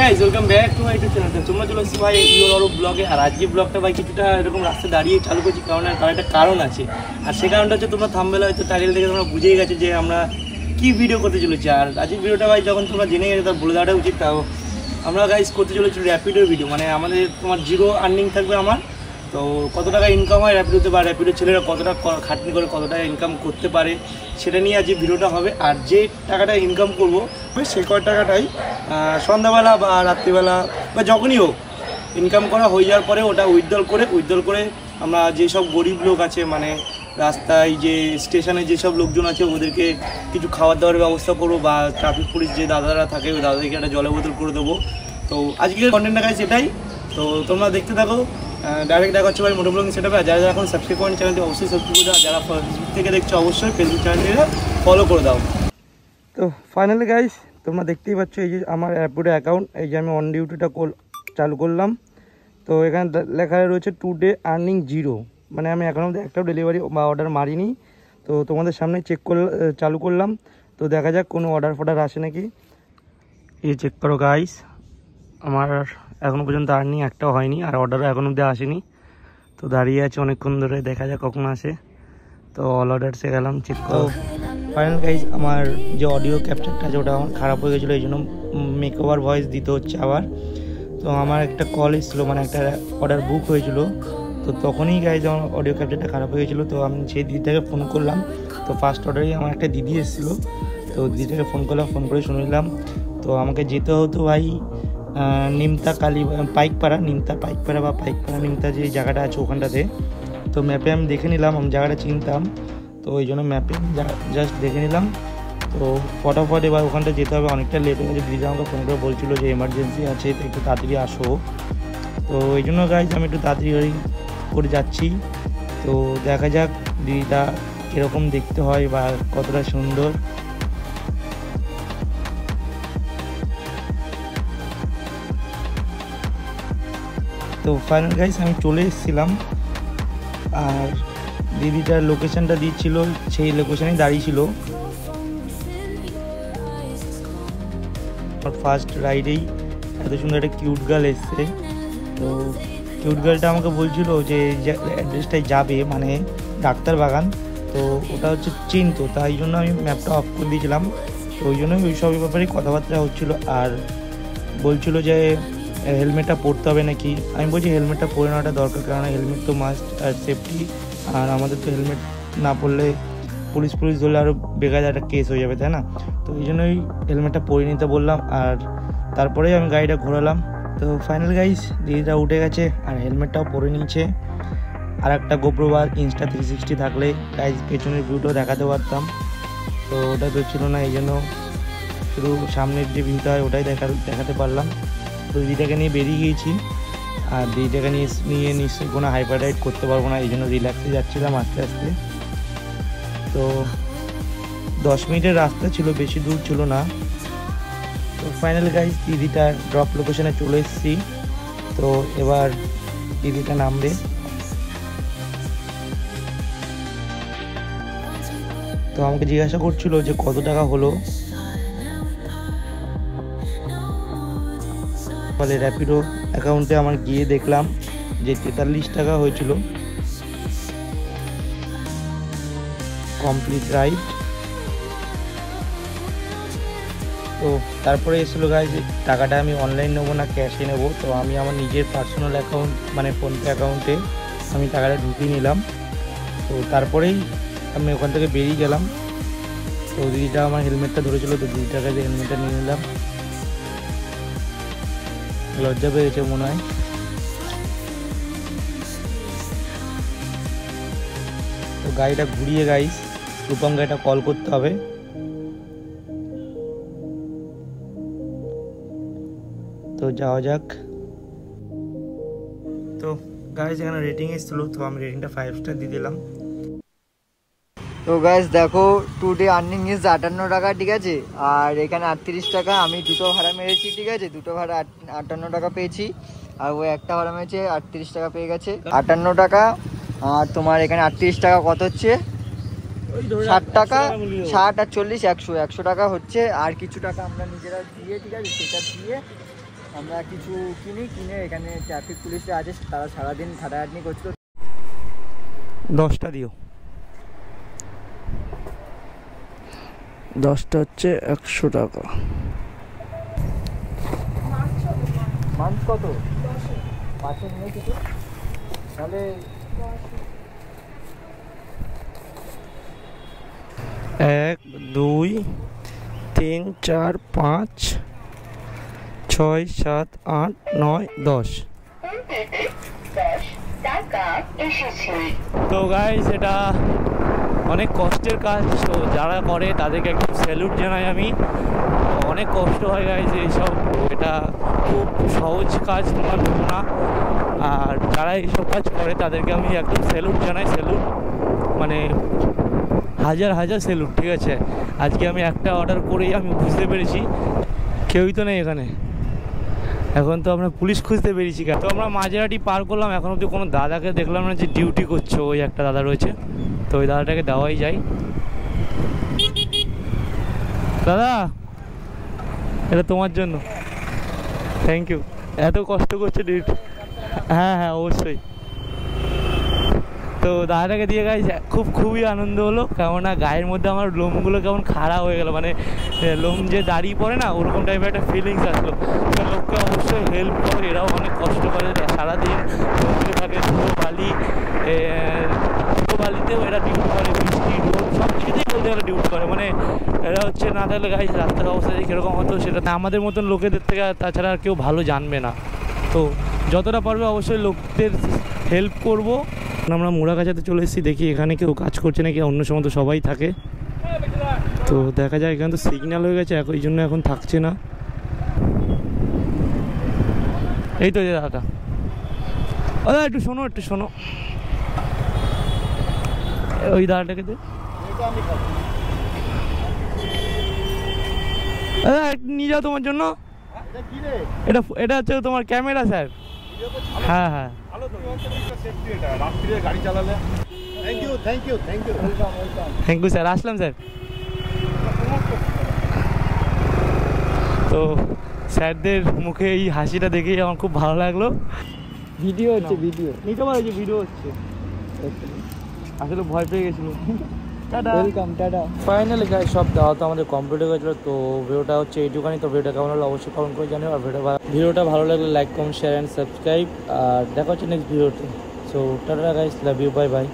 Guys welcome back to my YouTube channel. তোমরা চলে এসেছি ভাই ইওর অরব ব্লগে। আর আজকে ব্লগটা ভাই কিছুটা এরকম রাস্তায় দাঁড়িয়ে চালু করছি, কারণ তার একটা কারণ আছে। আর সেই কারণটা হচ্ছে তোমরা থাম্বনেল হয়তো টাইটেল থেকে তোমরা বুঝেই গেছো যে আমরা কী ভিডিও করতে চলেছি। আর আজকের ভিডিওটা ভাই যখন তোমরা জেনে গেছো তার বলে দেওয়াটা উচিত। তাও আমরা গাইস করতে চলেছি র্যাপিডোর ভিডিও, মানে আমাদের তোমার জিরো আর্নিং থাকবে আমার। তো কত টাকা ইনকাম হয় র্যাপিডোতে, বা র্যাপিডোর ছেলেরা কতটা খাটনি করে কত টাকা ইনকাম করতে পারে সেটা নিয়ে আজকে ভিডিওটা হবে। আর যে টাকাটা ইনকাম করবো সেই কয় টাকাটাই সন্ধ্যাবেলা বা রাত্রিবেলা বা যখনই হোক ইনকাম করা হয়ে যাওয়ার পরে ওটা উইথড্রল করে আমরা যেসব গরিব লোক আছে, মানে রাস্তায় যে স্টেশনে যেসব লোকজন আছে ওদেরকে কিছু খাবার দাওয়ার ব্যবস্থা করবো, বা ট্রাফিক পুলিশ যে দাদারা থাকে ওই দাদাদেরকে একটা জলের বোতল করে দেবো। তো আজকের কন্টেন্টটা গাইস সেটাই। তো তোমরা দেখতে থাকো, ডাইরেক্ট দেখা হচ্ছে ভাই মোটো ব্লগিং সেটআপে। আর যারা এখন সাবস্ক্রাইব করেন চ্যানেলটি অবশ্যই সাবস্ক্রাইব করে দাও, আর যারা ফেসবুক থেকে দেখছো অবশ্যই ফেসবুক চ্যানেলটিকে ফলো করে দাও। তো ফাইনালি গাইস তোমরা দেখতেই পাচ্ছ এই যে আমার র্যাপিডো অ্যাকাউন্ট, এই যে আমি অন ডিউটিটা চালু করলাম। তো এখানে লেখা রয়েছে টুডে আর্নিং জিরো, মানে আমি এখনও একটাও ডেলিভারি বা অর্ডার মারিনি। তো তোমাদের সামনে চালু করলাম। তো দেখা যাক কোনো অর্ডার আসে নাকি। এই চেক করো গাইস, আমার এখনও পর্যন্ত আর্নিং একটাও হয়নি, আর অর্ডারও এখন অব্দি আসেনি। তো দাঁড়িয়ে আছে অনেকক্ষণ ধরে, দেখা যাক কখন আসে। তো অল অর্ডারসে গেলাম, চেক করো। ফাইনাল গাইজ আমার যে অডিও ক্যাপচারটা আছে ওটা আমার খারাপ হয়ে গেছিলো, এই জন্য মেক ওভার ভয়েস দিতে হচ্ছে আবার। তো আমার একটা কল এসেছিলো, মানে একটা অর্ডার বুক হয়েছিল। তো তখনই গাইজ আমার অডিও ক্যাপচারটা খারাপ হয়ে গেছিলো। তো আমি সেই দিদিটাকে ফোন করলাম। তো ফার্স্ট অর্ডারেই আমার একটা দিদি এসেছিলো, তো দিদিটাকে ফোন করলাম, ফোন করে শুনলাম। তো আমাকে যেতে হতো ভাই নিমতা পাইকপাড়া নিমতা যে জায়গাটা আছে ওখানটাতে। তো ম্যাপে আমি দেখে নিলাম, আমি জায়গাটা চিনতাম, তো ওই জন্য ম্যাপে জাস্ট দেখে নিলাম। তো ফটাফট এবার ওখানটা যেতে হবে, অনেকটা লেট হয়ে গেছে। দিদিটা আমাকে ফোন করে বলছিল যে এমার্জেন্সি আছে, তো একটু তাড়াতাড়ি আসো। তো এই জন্য গাইজ আমি একটু তাড়াতাড়ি করে যাচ্ছি। তো দেখা যাক দিদিটা কীরকম দেখতে হয় বা কতটা সুন্দর। তো ফাইনাল গাইস আমি চলে এসেছিলাম, আর দিদিটার লোকেশনটা দিচ্ছিল, সেই লোকেশনেই দাঁড়িয়েছিল। ফার্স্ট রাইডেই এত সুন্দর একটা কিউট গার্ল এসছে। তো কিউট গার্লটা আমাকে বলছিল যে অ্যাড্রেসটাই যাবে, মানে ডাক্তার বাগান। তো ওটা হচ্ছে চিনতো, তাই জন্য আমি ম্যাপটা অফ করে দিয়েছিলাম। তো ওই জন্যই ওই সব ব্যাপারেই কথাবার্তা হচ্ছিলো। আর বলছিল যে হেলমেটটা পরতে হবে নাকি। আমি বলছি হেলমেটটা পরে নেওয়াটা দরকার, কারণ হেলমেট তো মাস্ট আর সেফটি। আর আমাদের তো হেলমেট না পরলে পুলিশ ধরলে আরও বেকার একটা কেস হয়ে যাবে, তাই না? তো এই জন্যই হেলমেটটা পরে নিতে বললাম, আর তারপরেই আমি গাড়িটা ঘোরালাম। তো ফাইনাল গাইস দিদিটা উঠে গেছে আর হেলমেটটাও পরে নিয়েছে। আর একটা গোপ্রো বা ইনস্টা 360 থাকলে গাইস পেছনের ভিউটাও দেখাতে পারতাম। তো ওটা তো ছিল না, এই জন্য শুধু সামনের যে ভিউটা হয় ওটাই দেখাতে পারলাম। তো দিদিটাকে নিয়ে বেরিয়ে গিয়েছি, আর দিদিটাকে নিয়ে নিশ্চয়ই কোনো হাইপার রাইড করতে পারবো না, এই জন্য রিল্যাক্সে যাচ্ছিলাম আস্তে আস্তে। তো 10 মিনিটের রাস্তা ছিল, বেশি দূর ছিল না। তো ফাইনাল গাইজ দিদিটার ড্রপ লোকেশনে চলে এসেছি। তো এবার দিদিটা নামবে। তো আমাকে জিজ্ঞাসা করছিল যে কত টাকা হলো। ফলে র্যাপিডো অ্যাকাউন্টে আমার গিয়ে দেখলাম যে 43 টাকা হয়েছিল কমপ্লিট রাইড। তো তারপরে এসেছিলো গাইজ টাকাটা আমি অনলাইন নেবো না ক্যাশে নেবো। তো আমি আমার নিজের পার্সোনাল অ্যাকাউন্ট মানে ফোনপে অ্যাকাউন্টে আমি টাকাটা ঢুকিয়ে নিলাম। তো তারপরেই আমি ওখান থেকে বেরিয়ে গেলাম। তো দিদিটা আমার হেলমেটটা ধরেছিল, তো দিদিটার কাছে হেলমেটটা নিয়ে নিলাম। লজ্জা পেয়েছে মনে হয়। তো গাড়িটা ঘুরিয়ে গাইস রূপম গাড়িটা কল করতে হবে। তো যাওয়া যাক। তো গাইস এখানে রেটিং এসেছিলো, তো আমি রেটিংটা 5 স্টার দিয়ে দিলাম। তো গাইস দেখো টুডে আর্নিং ইজ 58 টাকা, ঠিক আছে। আর এখানে 38 টাকা আমি দুটো ভাড়া মেরেছি, ঠিক আছে। দুটো ভাড়া 58 টাকা পেয়েছি, আর ও একটা ভাড়া মেরেছে 38 টাকা পেয়ে গেছে। 58 টাকা আর তোমার এখানে 38 টাকা কত হচ্ছে? 60 টাকা, 60 আর 40 100 টাকা হচ্ছে। আর কিছু টাকা আমরা নিজেরা দিয়ে, ঠিক আছে, সেটা দিয়ে আমরা কিছু কিনে এখানে ট্রাফিক পুলিশে আছে, তারা সারাদিন খাটাখাটনি করছিল। 10টা দিও, 10টা হচ্ছে 100 টাকা। মাছ কত? 5 নিয়ে কিছু তাহলে 1 2 3 4 5 6 7 8 9 10। তো গাইস এটা অনেক কষ্টের কাজ, তো যারা করে তাদেরকে একটু স্যালুট জানাই আমি। অনেক কষ্ট হয় গাইস এইসব, এটা খুব সহজ কাজ তোমরা ভেবো না। আর যারা এইসব কাজ করে তাদেরকে আমি একদম স্যালুট জানাই, স্যালুট মানে হাজার হাজার স্যালুট, ঠিক আছে। আজকে আমি একটা অর্ডার করেই আমি বুঝতে পেরেছি কেউই তো নেই এখানে। এখন তো আমরা পুলিশ খুঁজতে পেরেছি। তো আমরা মাঝেরাটি পার করলাম, এখন অব্দি কোনো দাদাকে দেখলাম না যে ডিউটি করছে। ওই একটা দাদা রয়েছে, তো ওই দাদাটাকে দেওয়াই যায়। দাদা এটা তোমার জন্য, থ্যাংক ইউ, এত কষ্ট করছে ডিউটি। হ্যাঁ হ্যাঁ অবশ্যই। তো দাদাটাকে দিয়ে গাইস খুবই আনন্দ হলো, কেননা গায়ের মধ্যে আমার লোমগুলো কেমন খাড়া হয়ে গেল, মানে লোম যে দাঁড়িয়ে পড়ে না ওরকম টাইপের একটা ফিলিংস আসলো। তো লোককে অবশ্যই হেল্প করে, এরাও অনেক কষ্ট করে সারাদিন সমুদ্রে থাকে, ধুলো বালিতেও এরা ডিউটি করে, বৃষ্টি রোদ সব কিছুতেই বলতে গেলে ডিউটি করে। মানে এরা হচ্ছে না থাকলে গাইস রাস্তার অবস্থা যে কীরকম হতো সেটা আমাদের মতন লোকেদের থেকে তাছাড়া আর কেউ ভালো জানবে না। তো যতটা পারবে অবশ্যই লোকদের হেল্প করবো। আমরা মোড়াগাছাতে চলে এসেছি, দেখি এখানে কেউ কাজ করছে নাকি, অন্য সময় তো সবাই থাকে। তো দেখা যায় এখানে তো সিগন্যাল হয়ে গেছে, ওই জন্য এখন থাকছে না। এই তো যে দাদা, দাদা একটু শোনো, একটু শোনো, ওই দাদাটাকে দে দাদা, নিয়ে যাও তোমার জন্য। এটা হচ্ছে তোমার ক্যামেরা স্যার। হ্যাঁ হ্যাঁ thank you sir, Aslam sir. তো স্যারদের মুখে এই হাসিটা দেখেই আমার খুব ভালো লাগলো। ভিডিও হচ্ছে, ভিডিও নিতে পারো যে ভিডিও হচ্ছে, আসলে ভয় পেয়ে গেছিলো। Welcome, tata. ফাইনালি গাইস সব দেওয়া তো আমাদের কমপ্লিট হয়ে গেছিলো। তো ভিডিওটা হচ্ছে এইটুখানি। তো ভিডিওটা কেমন হলো অবশ্যই কমেন্ট করে জানিও। আর ভিডিওটা ভালো লাগলে like comment share and subscribe. আর দেখা হচ্ছে নেক্সট ভিডিওতে। So tata guys, love you, bye by.